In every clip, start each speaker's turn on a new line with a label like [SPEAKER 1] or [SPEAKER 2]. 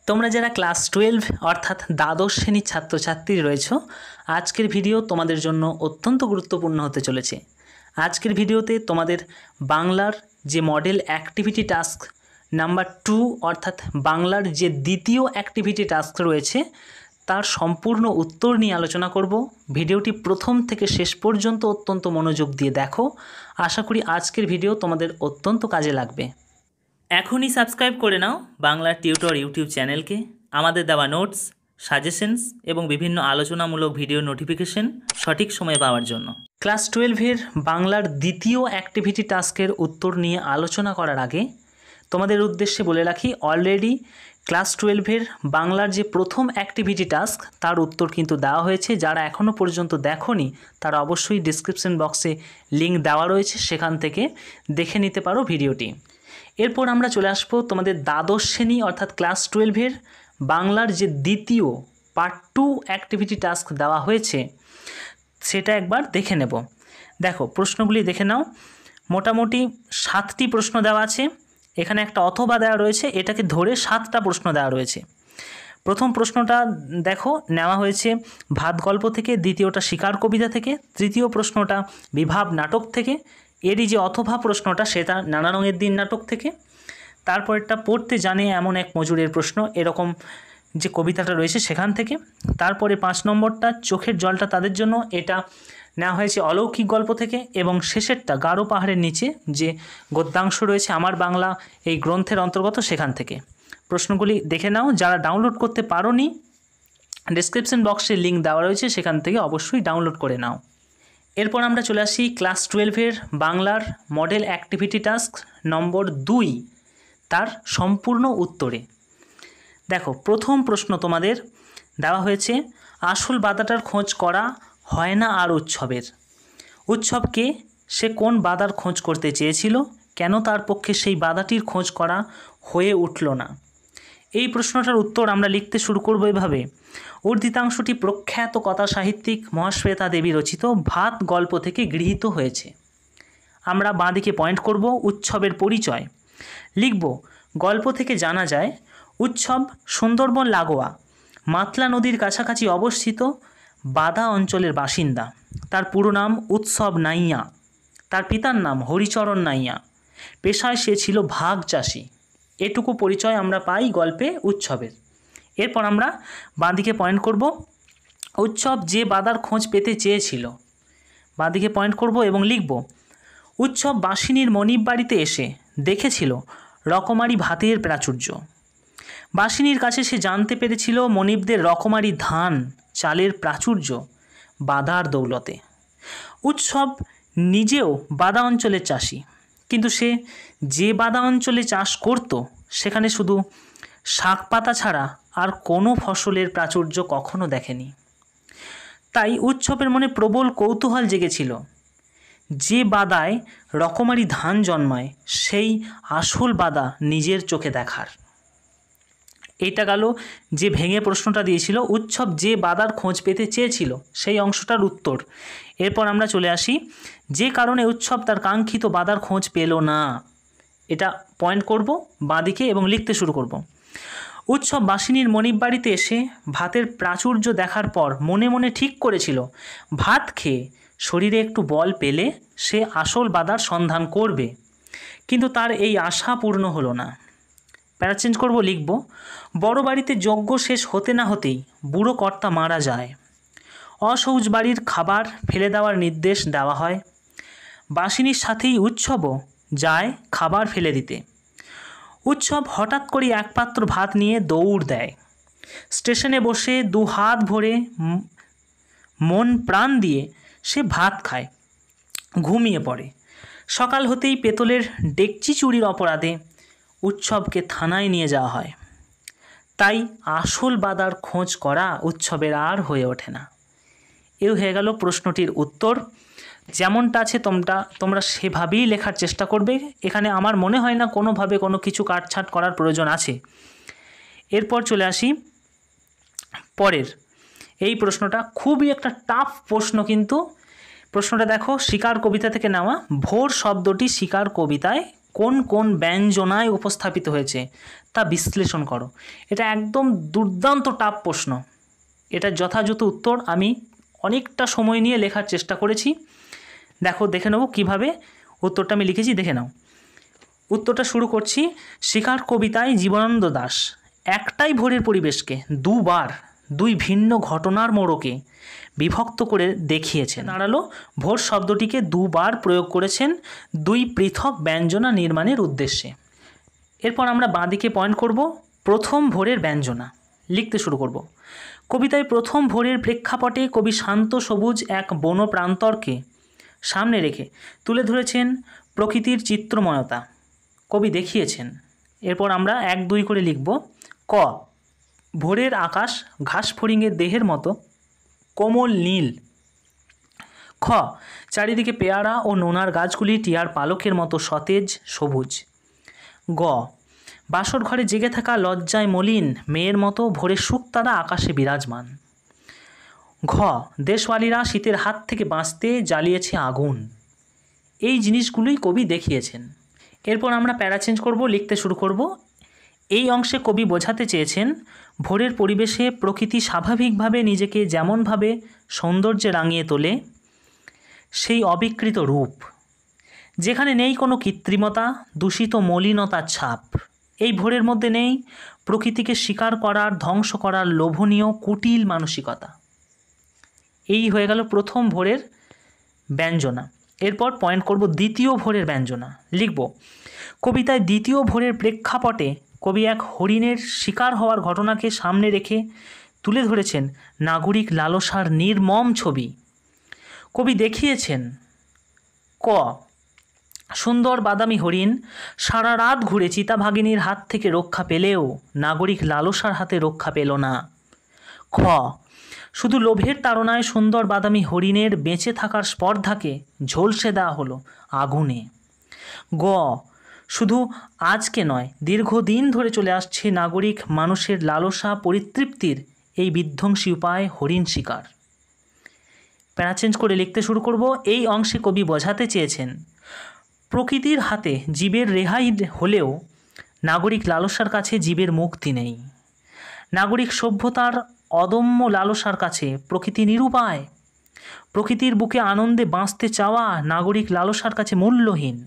[SPEAKER 1] তোমরা যারা ক্লাস 12 অর্থাৎ দ্বাদশ শ্রেণীর ছাত্রছাত্রী রয়েছো, আজকের ভিডিও তোমাদের জন্য অত্যন্ত গুরুত্বপূর্ণ হতে চলেছে। আজকের ভিডিওতে তোমাদের বাংলার যে মডেল অ্যাক্টিভিটি টাস্ক নাম্বার 2 অর্থাৎ বাংলার যে দ্বিতীয় অ্যাক্টিভিটি টাস্ক রয়েছে তার সম্পূর্ণ উত্তর নিয়ে আলোচনা করব। ভিডিওটি প্রথম থেকে শেষ পর্যন্ত অত্যন্ত মনোযোগ দিয়ে দেখো। আশা করি আজকের ভিডিও তোমাদের অত্যন্ত কাজে লাগবে। এখনই সাবস্ক্রাইব করে নাও বাংলা টিউটর ইউটিউব চ্যানেলকে। আমাদের দেওয়া নোটস, সাজেশনস এবং বিভিন্ন আলোচনামূলক ভিডিও নোটিফিকেশন সঠিক সময়ে পাওয়ার জন্য। ক্লাস 12-এর বাংলার দ্বিতীয় অ্যাক্টিভিটি টাস্কের উত্তর নিয়ে আলোচনা করার আগে তোমাদের উদ্দেশ্যে বলে রাখি, অলরেডি ক্লাস 12-এর বাংলার যে প্রথম অ্যাক্টিভিটি টাস্ক তার উত্তর কিন্তু দেওয়া হয়েছে। যারা এখনও পর্যন্ত দেখোনি তারা অবশ্যই ডিসক্রিপশন বক্সে লিঙ্ক দেওয়া রয়েছে, সেখান থেকে দেখে নিতে পারো ভিডিওটি। এরপর আমরা চলে আসবো তোমাদের দ্বাদশ শ্রেণী অর্থাৎ ক্লাস 12-এর বাংলার যে দ্বিতীয় পার্ট 2 অ্যাক্টিভিটি টাস্ক দেওয়া হয়েছে সেটা একবার দেখে নেব। দেখো, প্রশ্নগুলি দেখে নাও। মোটামুটি 7টি প্রশ্ন দেওয়া আছে। এখানে একটা অথবা দেওয়া রয়েছে, এটাকে ধরে 7টা প্রশ্ন দেওয়া রয়েছে। প্রথম প্রশ্নটা দেখো নেওয়া হয়েছে ভাত গল্প থেকে, দ্বিতীয়টা শিকার কবিতা থেকে, তৃতীয় প্রশ্নটা বিভাব নাটক থেকে, এরই যে অথবা প্রশ্নটা সেটা নানা রঙের দিন নাটক থেকে, তারপরেরটা পড়তে জানে এমন এক মজুরের প্রশ্ন এরকম যে কবিতাটা রয়েছে সেখান থেকে, তারপরে 5 নম্বরটা চোখের জলটা তাদের জন্য, এটা নেওয়া হয়েছে অলৌকিক গল্প থেকে, এবং শেষেরটা গারো পাহাড়ের নিচে যে গদ্যাংশ রয়েছে আমার বাংলা এই গ্রন্থের অন্তর্গত সেখান থেকে। প্রশ্নগুলি দেখে নাও। যারা ডাউনলোড করতে পারোনি ডেসক্রিপশন বক্সে লিঙ্ক দেওয়া রয়েছে, সেখান থেকে অবশ্যই ডাউনলোড করে নাও। এরপর আমরা চলে আসি ক্লাস 12-এর বাংলার মডেল অ্যাক্টিভিটি টাস্ক নম্বর 2 তার সম্পূর্ণ উত্তরে। দেখো, প্রথম প্রশ্ন তোমাদের দেওয়া হয়েছে আসল বাধাটার খোঁজ করা হয় না আর উৎসবের। উৎসবকে সে কোন বাধার খোঁজ করতে চেয়েছিল, কেন তার পক্ষে সেই বাধাটির খোঁজ করা হয়ে উঠল না? এই প্রশ্নটার উত্তর আমরা লিখতে শুরু করব এভাবে। উর্দিতাংশটি প্রখ্যাত কথা সাহিত্যিক মহাশ্বেতা দেবী রচিত ভাত গল্প থেকে গৃহীত হয়েছে। আমরা বাঁদিকে পয়েন্ট করব উৎসবের পরিচয়। লিখব গল্প থেকে জানা যায় উৎসব সুন্দরবন লাগোয়া মাতলা নদীর কাছাকাছি অবস্থিত বাদা অঞ্চলের বাসিন্দা। তার পুরো নাম উৎসব নাইয়া। তার পিতার নাম হরিচরণ নাইয়া। পেশায় সে ছিল ভাগ চাষি। এটুকু পরিচয় আমরা পাই গল্পে উৎসবের। এরপর আমরা বাঁদিকে পয়েন্ট করব উৎসব যে বাদার খোঁজ পেতে চেয়েছিল। বাঁদিকে পয়েন্ট করব এবং লিখব উৎসব বাসিনীর মনিব বাড়িতে এসে দেখেছিল রকমারি ভাতের প্রাচুর্য। বাসিনীর কাছে সে জানতে পেরেছিল মনিবদের রকমারি ধান চালের প্রাচুর্য বাদার দৌলতে। উৎসব নিজেও বাদা অঞ্চলের চাষি, কিন্তু সে যে বাদা অঞ্চলে চাষ করত সেখানে শুধু শাক পাতা ছাড়া আর কোনো ফসলের প্রাচুর্য কখনো দেখেনি। তাই উৎসবের মনে প্রবল কৌতূহল জেগেছিল যে বাদায় রকমারি ধান জন্মায় সেই আসল বাদা নিজের চোখে দেখার। এইটা গেল যে ভেঙে প্রশ্নটা দিয়েছিল উৎসব যে বাদার খোঁজ পেতে চেয়েছিল সেই অংশটার উত্তর। এরপর আমরা চলে আসি যে কারণে উৎসব তার কাঙ্ক্ষিত বাদার খোঁজ পেল না। এটা পয়েন্ট করব বাঁদিকে এবং লিখতে শুরু করব। উৎসব বাসিনীর মনিব বাড়িতে এসে ভাতের প্রাচুর্য দেখার পর মনে মনে ঠিক করেছিল ভাত খেয়ে শরীরে একটু বল পেলে সে আসল বাদার সন্ধান করবে, কিন্তু তার এই আশা পূর্ণ হলো না। প্যারা চেঞ্জ করব, লিখব বড় বাড়িতে যজ্ঞ শেষ হতে না হতেই বুড়ো কর্তা মারা যায়। অসৌচ বাড়ির খাবার ফেলে দেওয়ার নির্দেশ দেওয়া হয়। বাসিনীর সাথেই উৎসবও যায় খাবার ফেলে দিতে। উৎসব হঠাৎ করে এক পাত্র ভাত নিয়ে দৌড় দেয়। স্টেশনে বসে 2 হাত ভরে মন প্রাণ দিয়ে সে ভাত খায়, ঘুমিয়ে পড়ে। সকাল হতেই পেতলের ডেকচি চুরির অপরাধে উৎসবকে থানায় নিয়ে যাওয়া হয়। তাই আসল বাদার খোঁজ করা উৎসবের আর হয়ে ওঠে না। এও হয়ে গেল প্রশ্নটির উত্তর। যেমনটা আছে তোমরা সেভাবেই লেখার চেষ্টা করবে। এখানে আমার মনে হয় না কোনোভাবে কোনো কিছু কাটছাট করার প্রয়োজন আছে। এরপর চলে আসি পরের এই প্রশ্নটা। খুবই একটা টাফ প্রশ্ন, কিন্তু প্রশ্নটা দেখো শিকার কবিতা থেকে নেওয়া। ভোর শব্দটি শিকার কবিতায় কোন কোন ব্যঞ্জনায় উপস্থাপিত হয়েছে তা বিশ্লেষণ করো। এটা একদম দুর্দান্ত টাফ প্রশ্ন। এটার যথাযথ উত্তর আমি অনেকটা সময় নিয়ে লেখার চেষ্টা করেছি। দেখে নেব কীভাবে উত্তরটা আমি লিখেছি, দেখে নাও। উত্তরটা শুরু করছি। শিকার কবিতায় জীবনানন্দ দাশ একটাই ভোরের পরিবেশকে দুবার দুই ভিন্ন ঘটনার মোড়কে বিভক্ত করে দেখিয়েছেন। দাঁড়ালো ভোর শব্দটিকে দুবার প্রয়োগ করেছেন দুই পৃথক ব্যঞ্জনা নির্মাণের উদ্দেশ্যে। এরপর আমরা বাঁদিকে পয়েন্ট করব প্রথম ভোরের ব্যঞ্জনা। লিখতে শুরু করব। কবিতায় প্রথম ভোরের প্রেক্ষাপটে কবি শান্ত সবুজ এক বন প্রান্তরকে সামনে রেখে তুলে ধরেছেন প্রকৃতির চিত্রময়তা কবি দেখিয়েছেন। এরপর আমরা 1-2 করে লিখব। ক, ভোরের আকাশ ঘাস ফড়িংয়ের দেহের মতো কোমল নীল। খ, চারিদিকে পেয়ারা ও নোনার গাছগুলি টিয়ার পালকের মতো সতেজ সবুজ। গ, বাসর ঘরে জেগে থাকা লজ্জায় মলিন মেয়ের মতো ভোরের শুকতারা আকাশে বিরাজমান। ঘ, দেশওয়ালিরা শীতের হাত থেকে বাঁচতে জ্বালিয়েছে আগুন। এই জিনিসগুলোই কবি দেখিয়েছেন। এরপর আমরা প্যারা চেঞ্জ করব, লিখতে শুরু করব। এই অংশে কবি বোঝাতে চেয়েছেন ভোরের পরিবেশে প্রকৃতি স্বাভাবিকভাবে নিজেকে যেমনভাবে সৌন্দর্যে রাঙিয়ে তোলে সেই অবিকৃত রূপ, যেখানে নেই কোনো কৃত্রিমতা, দূষিত মলিনতার ছাপ। এই ভোরের মধ্যে নেই প্রকৃতিকে শিকার করার, ধ্বংস করার লোভনীয় কুটিল মানসিকতা। এই হয়ে গেল প্রথম ভোরের ব্যঞ্জনা। এরপর পয়েন্ট করব দ্বিতীয় ভোরের ব্যঞ্জনা। লিখব, কবিতায় দ্বিতীয় ভোরের প্রেক্ষাপটে কবি এক হরিণের শিকার হওয়ার ঘটনাকে সামনে রেখে তুলে ধরেছেন নাগরিক লালসার নির্মম ছবি। কবি দেখিয়েছেন ক, সুন্দর বাদামি হরিণ সারা রাত ঘুরে চিতাভাগিনীর হাত থেকে রক্ষা পেলেও নাগরিক লালসার হাতে রক্ষা পেল না। খ, শুধু লোভের তাড়নায় সুন্দর বাদামি হরিণের বেঁচে থাকার স্পর্ধাকে ঝলসে দেওয়া হলো আগুনে। গ, শুধু আজকে নয়, দীর্ঘদিন ধরে চলে আসছে নাগরিক মানুষের লালসা পরিতৃপ্তির এই বিধ্বংসী উপায় হরিণ শিকার। প্যারা চেঞ্জ করে লিখতে শুরু করব। এই অংশে কবি বোঝাতে চেয়েছেন প্রকৃতির হাতে জীবের রেহাই হলেও নাগরিক লালসার কাছে জীবের মুক্তি নেই। নাগরিক সভ্যতার অদম্য লালসার কাছে প্রকৃতি নিরুপায়। প্রকৃতির বুকে আনন্দে বাঁচতে চাওয়া নাগরিক লালসার কাছে মূল্যহীন।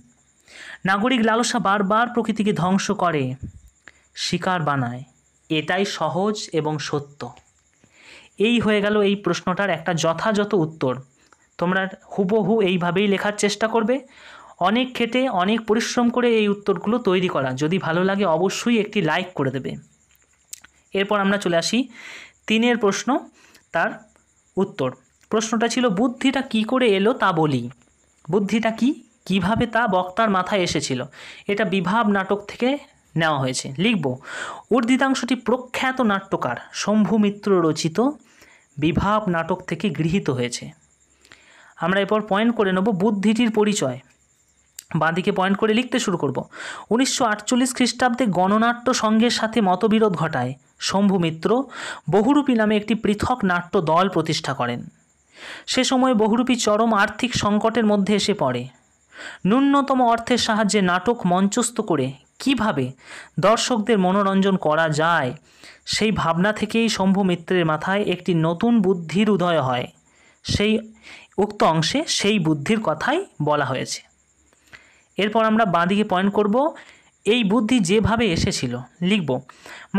[SPEAKER 1] নাগরিক লালসা বারবার প্রকৃতিকে ধ্বংস করে, শিকার বানায়। এটাই সহজ এবং সত্য। এই হয়ে গেল এই প্রশ্নটার একটা যথাযথ উত্তর। তোমরা হুবহু এইভাবেই লেখার চেষ্টা করবে। অনেক খেটে অনেক পরিশ্রম করে এই উত্তরগুলো তৈরি করা। যদি ভালো লাগে অবশ্যই একটি লাইক করে দেবে। এরপর আমরা চলে আসি 3 প্রশ্ন, তার উত্তর। প্রশ্নটা ছিল বুদ্ধিটা কি করে এলো তা বলি। বুদ্ধিটা কি, কিভাবে তা বক্তার মাথায় এসেছিল। এটা বিভাব নাটক থেকে নেওয়া হয়েছে। লিখব, উর্দিতাংশটি প্রখ্যাত নাট্যকার শম্ভু মিত্র রচিত বিভাব নাটক থেকে গৃহীত হয়েছে। আমরা এরপর পয়েন্ট করে নেব বুদ্ধিটির পরিচয়। বাঁদিকে পয়েন্ট করে লিখতে শুরু করব। 1948 খ্রিস্টাব্দে গণনাট্য সংঘের সাথে মতবিরোধ ঘটায় শম্ভু মিত্র বহুরূপী নামে একটি পৃথক নাট্য দল প্রতিষ্ঠা করেন। সে সময়ে বহুরূপী চরম আর্থিক সংকটের মধ্যে এসে পড়ে। ন্যূনতম অর্থের সাহায্যে নাটক মঞ্চস্থ করে কিভাবে দর্শকদের মনোরঞ্জন করা যায়, সেই ভাবনা থেকেই শম্ভু মিত্রের মাথায় একটি নতুন বুদ্ধির উদয় হয়। সেই উক্ত অংশে সেই বুদ্ধির কথাই বলা হয়েছে। এরপর আমরা বাঁদিকে পয়েন্ট করব এই বুদ্ধি যেভাবে এসেছিল। লিখব,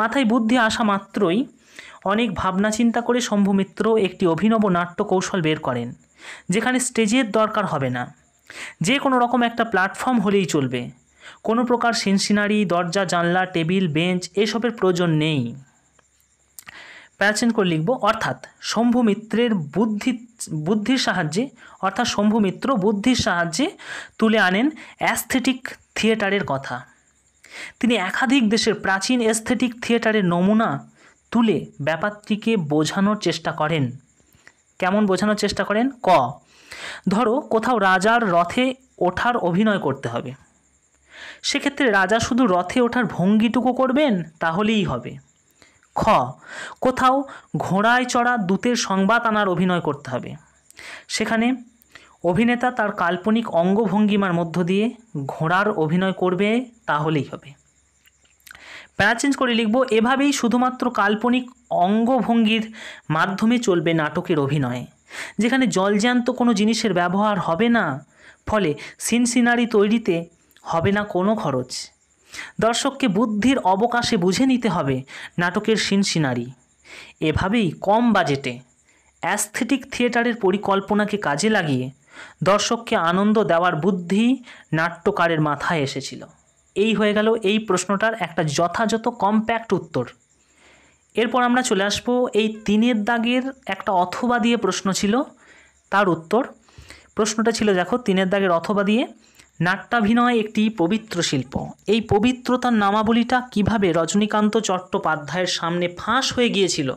[SPEAKER 1] মাথায় বুদ্ধি আসা মাত্রই অনেক ভাবনা চিন্তা করে শম্ভু মিত্র একটি অভিনব নাট্য কৌশল বের করেন, যেখানে স্টেজের দরকার হবে না, যে কোনো রকম একটা প্ল্যাটফর্ম হলেই চলবে। কোনো প্রকার সিনসিনারি, দরজা, জানলা, টেবিল, বেঞ্চ এসবের প্রয়োজন নেই। প্যারাচেন করে লিখব, অর্থাৎ শম্ভু মিত্রের বুদ্ধির সাহায্যে তুলে আনেন অ্যাস্থেটিক থিয়েটারের কথা। তিনি একাধিক দেশের প্রাচীন অ্যাস্থেটিক থিয়েটারের নমুনা তুলে ব্যাপারটিকে বোঝানোর চেষ্টা করেন। কেমন বোঝানোর চেষ্টা করেন? ক, ধরো কোথাও রাজার রথে ওঠার অভিনয় করতে হবে, সেক্ষেত্রে রাজা শুধু রথে ওঠার ভঙ্গিটুকু করবেন, তাহলেই হবে। খ, কোথাও ঘোড়ায় চড়া দূতের সংবাদ আনার অভিনয় করতে হবে, সেখানে অভিনেতা তার কাল্পনিক অঙ্গভঙ্গিমার মধ্য দিয়ে ঘোড়ার অভিনয় করবে, তাহলেই হবে। প্যারা চেঞ্জ করে লিখব, এভাবেই শুধুমাত্র কাল্পনিক অঙ্গভঙ্গির মাধ্যমে চলবে নাটকের অভিনয়, যেখানে জলজ্যান্ত কোনো জিনিসের ব্যবহার হবে না, ফলে সিনারি তৈরিতে হবে না কোনো খরচ। দর্শককে বুদ্ধির অবকাশে বুঝে নিতে হবে নাটকের সিনারি। এভাবেই কম বাজেটে অ্যাস্থেটিক থিয়েটারের পরিকল্পনাকে কাজে লাগিয়ে দর্শককে আনন্দ দেওয়ার বুদ্ধি নাট্যকারের মাথায় এসেছিল। এই হয়ে গেল এই প্রশ্নটার একটা যথাযথ কম্প্যাক্ট উত্তর। এরপর আমরা চলে আসবো এই 3 দাগের একটা অথবা দিয়ে প্রশ্ন ছিল, তার উত্তর। প্রশ্নটা ছিল দেখো, 3 দাগের অথবা দিয়ে, নাট্যাভিনয় একটি পবিত্র শিল্প। এই পবিত্রতার নামাবলীটা কিভাবে রজনীকান্ত চট্টোপাধ্যায়ের সামনে ফাঁস হয়ে গিয়েছিল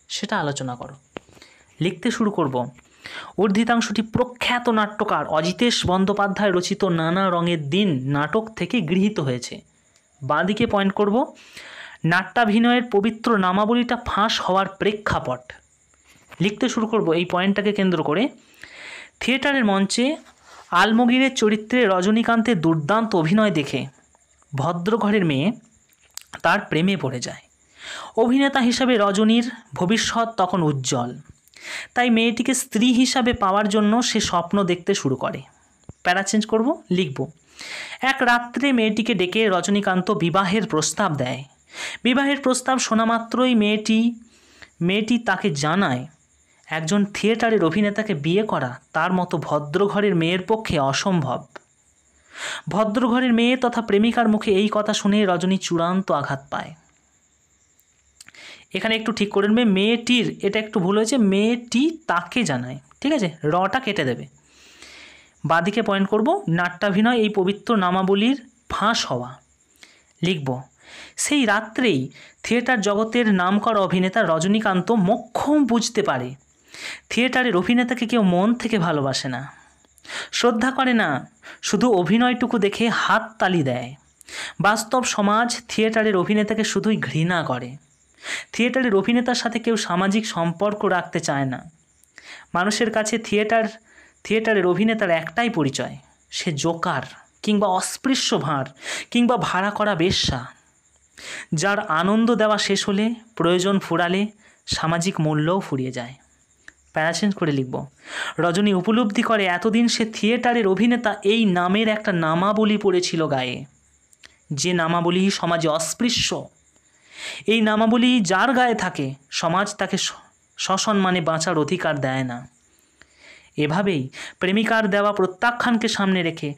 [SPEAKER 1] সেটা আলোচনা করো। লিখতে শুরু করব। ঊর্ধ্বিতাংশটি প্রখ্যাত নাট্যকার অজিতেশ বন্দ্যোপাধ্যায় রচিত নানা রঙের দিন নাটক থেকে গৃহীত হয়েছে। বাঁদিকে পয়েন্ট করব, নাট্যাভিনয়ের পবিত্র নামাবলীটা ফাঁস হওয়ার প্রেক্ষাপট। লিখতে শুরু করব এই পয়েন্টটাকে কেন্দ্র করে। থিয়েটারের মঞ্চে আলমগীরের চরিত্রে রজনীকান্তের দুর্দান্ত অভিনয় দেখে ভদ্রঘরের মেয়ে তার প্রেমে পড়ে যায়। অভিনেতা হিসাবে রজনীর ভবিষ্যৎ তখন উজ্জ্বল, তাই মেয়েটিকে স্ত্রী হিসাবে পাওয়ার জন্য সে স্বপ্ন দেখতে শুরু করে। প্যারা চেঞ্জ করব, লিখব, এক রাত্রে মেয়েটিকে ডেকে রজনীকান্ত বিবাহের প্রস্তাব দেয়। বিবাহের প্রস্তাব শোনা মাত্রই মেয়েটি তাকে জানায় একজন থিয়েটারের অভিনেতাকে বিয়ে করা তার মতো ভদ্রঘরের মেয়ের পক্ষে অসম্ভব। ভদ্রঘরের মেয়ে তথা প্রেমিকার মুখে এই কথা শুনে রজনী চূড়ান্ত আঘাত পায়। এখানে একটু ঠিক করে নেবে, মেয়েটির, এটা একটু ভুল হয়েছে, মেয়েটি তাকে জানায়, ঠিক আছে, রটা কেটে দেবে। বাদিকে পয়েন্ট করব, নাট্যাভিনয় এই পবিত্র নামাবলীর ফাঁস হওয়া। লিখব, সেই রাত্রেই থিয়েটার জগতের নামকরা অভিনেতা রজনীকান্ত মোক্ষম বুঝতে পারে থিয়েটারের অভিনেতাকে কেউ মন থেকে ভালোবাসে না, শ্রদ্ধা করে না, শুধু অভিনয়টুকু দেখে হাততালি দেয়। বাস্তব সমাজ থিয়েটারের অভিনেতাকে শুধুই ঘৃণা করে। থিয়েটারের অভিনেতার সাথে কেউ সামাজিক সম্পর্ক রাখতে চায় না। মানুষের কাছে থিয়েটারের অভিনেতার একটাই পরিচয়, সে জোকার কিংবা অস্পৃশ্য ভাঁড় কিংবা ভাড়া করা বেশ্যা, যার আনন্দ দেওয়া শেষ হলে, প্রয়োজন ফুরালে সামাজিক মূল্যও ফুরিয়ে যায়। প্যারা চেঞ্জ করে লিখব, রজনী উপলব্ধি করে এতদিন সে থিয়েটারের অভিনেতা এই নামের একটা নামাবলী পড়েছিল গায়ে, যে নামাবলী সমাজে অস্পৃশ্য। এই নামাবলী যার গায়ে থাকে সমাজ তাকে সসম্মানে বাঁচার অধিকার দেয় না। এভাবেই প্রেমিকার দেওয়া প্রত্যাখ্যানকে সামনে রেখে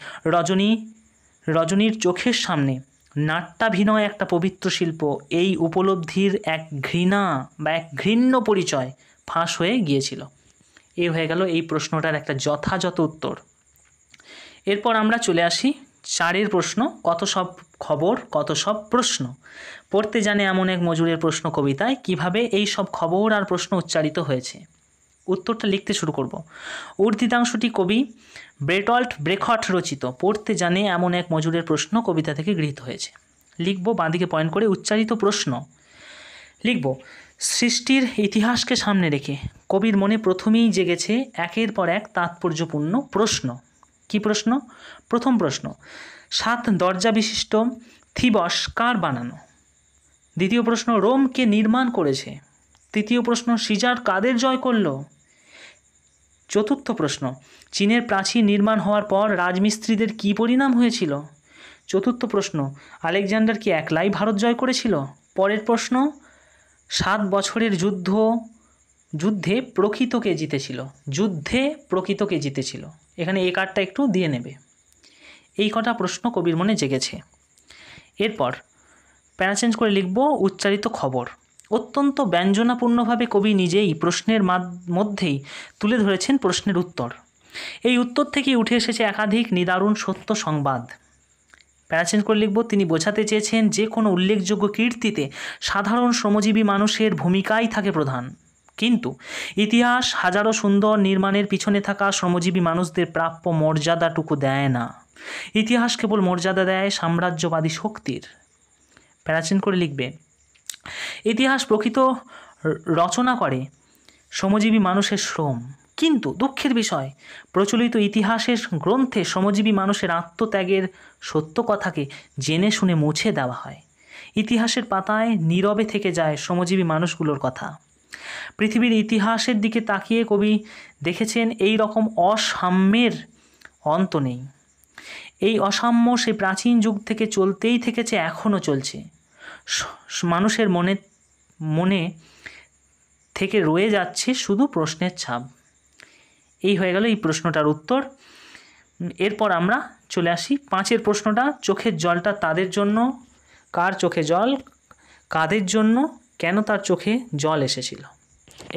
[SPEAKER 1] রজনীর চোখের সামনে নাট্যাভিনয় একটা পবিত্র শিল্প, এই উপলব্ধির এক ঘৃণা বা এক ঘৃণ্য পরিচয় ফাঁস হয়ে গিয়েছিল। এই হয়ে গেল এই প্রশ্নটার একটা যথাযথ উত্তর। এরপর আমরা চলে আসি 4 প্রশ্ন, কত সব খবর কত সব প্রশ্ন। পড়তে জানে এমন এক মজুরের প্রশ্ন কবিতায় কিভাবে এই সব খবর আর প্রশ্ন উচ্চারিত হয়েছে। উত্তরটা লিখতে শুরু করব। ঊর্ধ্বিতাংশটি কবি বের্টল্ট ব্রেখট রচিত পড়তে জানে এমন এক মজুরের প্রশ্ন কবিতা থেকে গৃহীত হয়েছে। লিখব, বাঁদিকে পয়েন্ট করে উচ্চারিত প্রশ্ন। লিখব, সৃষ্টির ইতিহাসকে সামনে রেখে কবির মনে প্রথমেই জেগেছে একের পর এক তাৎপর্যপূর্ণ প্রশ্ন। কি প্রশ্ন? প্রথম প্রশ্ন, 7 দরজা বিশিষ্ট থিবস কার বানানো? দ্বিতীয় প্রশ্ন, রোম কে নির্মাণ করেছে? তৃতীয় প্রশ্ন, সিজার কাদের জয় করল? চতুর্থ প্রশ্ন, চীনের প্রাচীর নির্মাণ হওয়ার পর রাজমিস্ত্রিদের কী পরিণাম হয়েছিল? চতুর্থ প্রশ্ন, আলেকজান্ডার কি একলাই ভারত জয় করেছিল? পরের প্রশ্ন, 7 বছরের যুদ্ধে প্রকৃতকে জিতেছিল। এখানে এই কার্ডটা একটু দিয়ে নেবে। এই কটা প্রশ্ন কবির মনে জেগেছে। এরপর প্যারা চেঞ্জ করে লিখব, উচ্চারিত খবর। অত্যন্ত ব্যঞ্জনাপূর্ণভাবে কবি নিজেই প্রশ্নের মধ্যেই তুলে ধরেছেন প্রশ্নের উত্তর। এই উত্তর থেকেই উঠে এসেছে একাধিক নিদারুণ সত্য সংবাদ। প্যারা চেঞ্জ করে লিখব, তিনি বোঝাতে চেয়েছেন যে কোনো উল্লেখযোগ্য কীর্তিতে সাধারণ শ্রমজীবী মানুষের ভূমিকাই থাকে প্রধান, কিন্তু ইতিহাস হাজারো সুন্দর নির্মাণের পিছনে থাকা শ্রমজীবী মানুষদের প্রাপ্য মর্যাদাটুকু দেয় না। ইতিহাস কেবল মর্যাদা দেয় সাম্রাজ্যবাদী শক্তির। প্যারা চেঞ্জ করে লিখবে, ইতিহাস প্রকৃত রচনা করে শ্রমজীবী মানুষের শ্রম, কিন্তু দুঃখের বিষয় প্রচলিত ইতিহাসের গ্রন্থে শ্রমজীবী মানুষের আত্মত্যাগের সত্য কথাকে জেনে শুনে মুছে দেওয়া হয়। ইতিহাসের পাতায় নীরবে থেকে যায় শ্রমজীবী মানুষগুলোর কথা। পৃথিবীর ইতিহাসের দিকে তাকিয়ে কবি দেখেছেন এই রকম অসাম্যের অন্ত নেই। এই অসাম্য সেই প্রাচীন যুগ থেকে চলতেই থেকেছে, এখনও চলছে। মানুষের মনে থেকে রয়ে যাচ্ছে শুধু প্রশ্নের ছাপ। এই হয়ে গেল এই প্রশ্নটার উত্তর। এরপর আমরা চলে আসি 5 প্রশ্নটা। চোখের জলটা তাদের জন্য, কার চোখে জল, কাদের জন্য, কেন তার চোখে জল এসেছিল।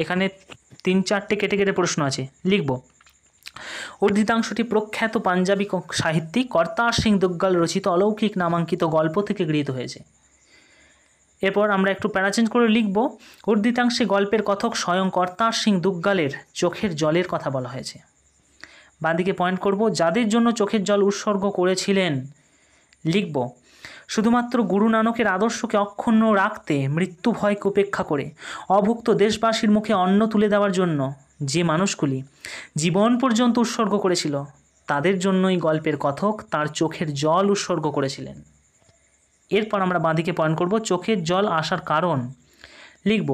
[SPEAKER 1] এখানে 3-4টে কেটে কেটে প্রশ্ন আছে, লিখব। অর্ধিতাংশটি প্রখ্যাত পাঞ্জাবি সাহিত্যিক কর্তার সিং দুগ্গল রচিত অলৌকিক নামাঙ্কিত গল্প থেকে গৃহীত হয়েছে। এরপর আমরা একটু প্যারাচেঞ্জ করে লিখব। অর্ধিতাংশে গল্পের কথক স্বয়ং কর্তার সিং দুগ্গলের চোখের জলের কথা বলা হয়েছে। বাঁদিকে পয়েন্ট করব, যাদের জন্য চোখের জল উৎসর্গ করেছিলেন। লিখব, শুধুমাত্র গুরু নানকের আদর্শকে অক্ষুণ্ণ রাখতে, মৃত্যু ভয়কে উপেক্ষা করে অভুক্ত দেশবাসীর মুখে অন্ন তুলে দেওয়ার জন্য যে মানুষগুলি জীবন পর্যন্ত উৎসর্গ করেছিল, তাদের জন্যই গল্পের কথক তার চোখের জল উৎসর্গ করেছিলেন। এরপর আমরা বাঁদিকে পয়েন্ট করব, চোখের জল আসার কারণ। লিখব,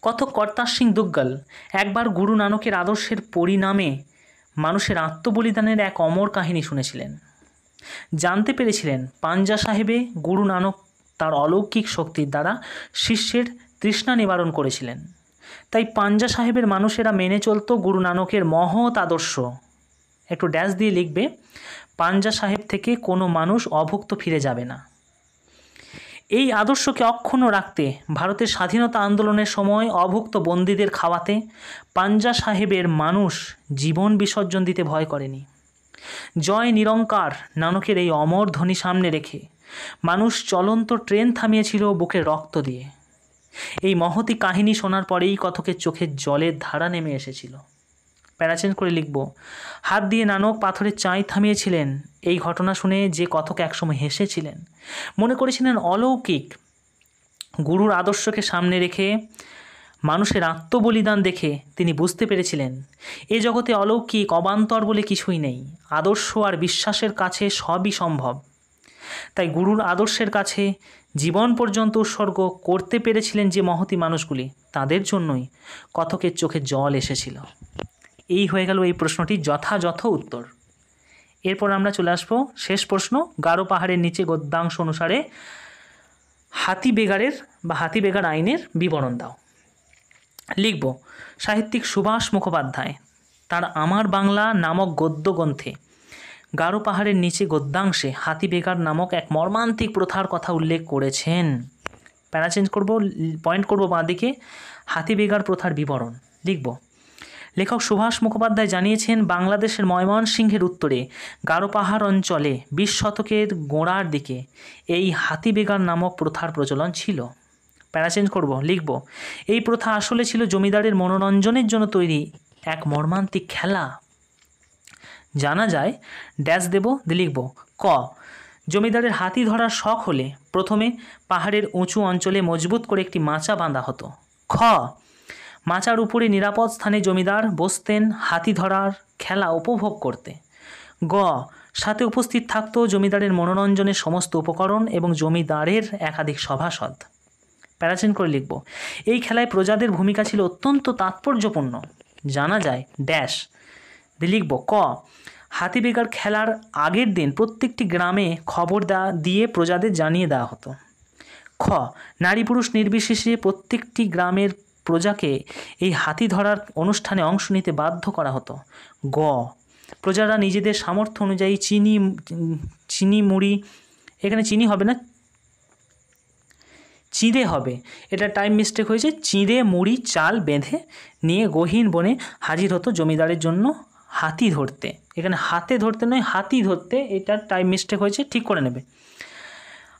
[SPEAKER 1] কথক কর্তার সিং দুগ্গল একবার গুরু নানকের আদর্শের পরিণামে মানুষের আত্মবলিদানের এক অমর কাহিনী শুনেছিলেন। জানতে পেরেছিলেন পাঞ্জা সাহেবে গুরু নানক তার অলৌকিক শক্তির দ্বারা শিষ্যের তৃষ্ণা নিবারণ করেছিলেন। তাই পাঞ্জা সাহেবের মানুষেরা মেনে চলত গুরু নানকের মহৎ আদর্শ। একটু ড্যাশ দিয়ে লিখবে, পাঞ্জা সাহেব থেকে কোনো মানুষ অভুক্ত ফিরে যাবে না। এই আদর্শকে অক্ষুণ্ণ রাখতে ভারতের স্বাধীনতা আন্দোলনের সময় অভুক্ত বন্দীদের খাওয়াতে পাঞ্জা সাহেবের মানুষ জীবন বিসর্জন দিতে ভয় করেনি। জয় নিরঙ্কার নানকের এই অমর ধ্বনি সামনে রেখে মানুষ চলন্ত ট্রেন থামিয়েছিল বুকে রক্ত দিয়ে। এই মহতী কাহিনী শোনার পরেই কথকের চোখের জলের ধারা নেমে এসেছিল। প্যারাচেঞ্জ করে লিখব, হাত দিয়ে নানক পাথরের চাই থামিয়েছিলেন। এই ঘটনা শুনে যে কথক একসময় হেসেছিলেন, মনে করেছিলেন অলৌকিক। গুরুর আদর্শকে সামনে রেখে মানুষের আত্মবলিদান দেখে তিনি বুঝতে পেরেছিলেন এ জগতে অলৌকিক অবান্তর বলে কিছুই নেই। আদর্শ আর বিশ্বাসের কাছে সবই সম্ভব। তাই গুরুর আদর্শের কাছে জীবন পর্যন্ত উৎসর্গ করতে পেরেছিলেন যে মহতী মানুষগুলি, তাদের জন্যই কথকের চোখে জল এসেছিল। এই হয়ে গেল এই প্রশ্নটির যথাযথ উত্তর। এরপর আমরা চলে আসবো শেষ প্রশ্ন। গারো পাহাড়ের নিচে গদ্যাংশ অনুসারে হাতিবেগার আইনের বিবরণ দাও। লিখব, সাহিত্যিক সুভাষ মুখোপাধ্যায় তার আমার বাংলা নামক গদ্যগ্রন্থে গারো পাহাড়ের নিচে গদ্যাংশে হাতিবেগার নামক এক মর্মান্তিক প্রথার কথা উল্লেখ করেছেন। প্যারাচেঞ্জ করব, পয়েন্ট করব বাঁদিকে, হাতিবেগার প্রথার বিবরণ। লিখব, লেখক সুভাষ মুখোপাধ্যায় জানিয়েছেন বাংলাদেশের ময়মনসিংহের উত্তরে গারো পাহাড় অঞ্চলে 20 শতকের গোড়ার দিকে এই হাতিবেগার নামক প্রথার প্রচলন ছিল। প্যারাচেঞ্জ করব, লিখব, এই প্রথা আসলে ছিল জমিদারের মনোরঞ্জনের জন্য তৈরি এক মর্মান্তিক খেলা। জানা যায়, ড্যাশ দেব, লিখব, ক, জমিদারের হাতি ধরার শখ হলে প্রথমে পাহাড়ের উঁচু অঞ্চলে মজবুত করে একটি মাচা বাঁধা হতো। খ, মাচার উপরে নিরাপদ স্থানে জমিদার বসতেন হাতি ধরার খেলা উপভোগ করতে। গ, সাথে উপস্থিত থাকত জমিদারের মনোরঞ্জনের সমস্ত উপকরণ এবং জমিদারের একাধিক সভাসদ। প্যারাচেঞ্জ করে লিখব, এই খেলায় প্রজাদের ভূমিকা ছিল অত্যন্ত তাৎপর্যপূর্ণ। জানা যায়, ড্যাশ লিখব, ক, হাতিবেগার খেলার আগের দিন প্রত্যেকটি গ্রামে খবর দিয়ে প্রজাদের জানিয়ে দেওয়া হতো। খ, নারী পুরুষ নির্বিশেষে প্রত্যেকটি গ্রামের প্রজাকে এই হাতি ধরার অনুষ্ঠানে অংশ নিতে বাধ্য করা হতো। গ, প্রজারা নিজেদের সামর্থ্য অনুযায়ী চিনি মুড়ি, এখানে চিনি হবে না, চিঁড়ে হবে, এটা টাইম মিস্টেক হয়েছে, চিঁড়ে মুড়ি চাল বেঁধে নিয়ে গহীন বনে হাজির হতো জমিদারের জন্য হাতি ধরতে। এখানে হাতে ধরতে নয়, হাতি ধরতে, এটা টাইম মিস্টেক হয়েছে, ঠিক করে নেবে।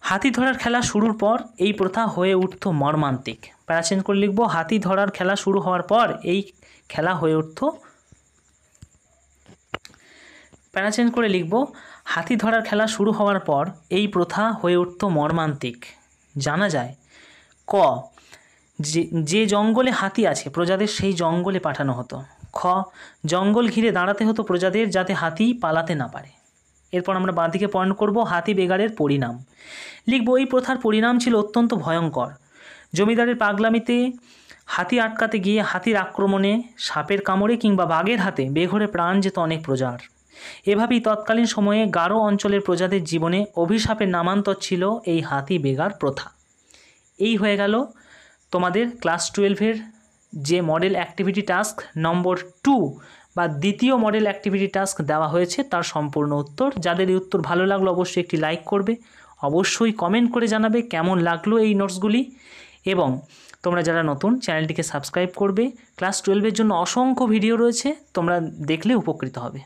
[SPEAKER 1] হাতি ধরার খেলা শুরুর পর এই প্রথা হয়ে উঠত মর্মান্তিক। প্যারাচেঞ্জ করে লিখব, হাতি ধরার খেলা শুরু হওয়ার পর এই খেলা হয়ে উঠত, প্যারাচেঞ্জ করে লিখব, হাতি ধরার খেলা শুরু হওয়ার পর এই প্রথা হয়ে উঠত মর্মান্তিক। জানা যায়, ক, যে জঙ্গলে হাতি আছে প্রজাদের সেই জঙ্গলে পাঠানো হতো। খ জঙ্গল ঘিরে দাঁড়াতে হতো প্রজাদের যাতে হাতি পালাতে না পারে। এরপর আমরা বাঁদিকে পয়েন্ট করব হাতি বেগারের পরিণাম। লিখব এই প্রথার পরিণাম ছিল অত্যন্ত ভয়ঙ্কর। জমিদারের পাগলামিতে হাতি আটকাতে গিয়ে হাতির আক্রমণে, সাপের কামড়ে কিংবা বাঘের হাতে বেঘরে প্রাণ যেত অনেক প্রজার। এভাবেই তৎকালীন সময়ে গারো অঞ্চলের প্রজাদের জীবনে অভিশাপের নামান্তর ছিল এই হাতি বেগার প্রথা। এই হয়ে গেল তোমাদের ক্লাস 12-এর যে মডেল অ্যাক্টিভিটি টাস্ক নম্বর 2 বা দ্বিতীয় মডেল অ্যাক্টিভিটি টাস্ক দেওয়া হয়েছে তার সম্পূর্ণ উত্তর। যাদের এই উত্তর ভালো লাগলো অবশ্যই একটি লাইক করবে, অবশ্যই কমেন্ট করে জানাবে কেমন লাগলো এই নোটসগুলি, এবং তোমরা যারা নতুন চ্যানেলটিকে সাবস্ক্রাইব করবে। ক্লাস 12-এর জন্য অসংখ্য ভিডিও রয়েছে, তোমরা দেখলে উপকৃত হবে।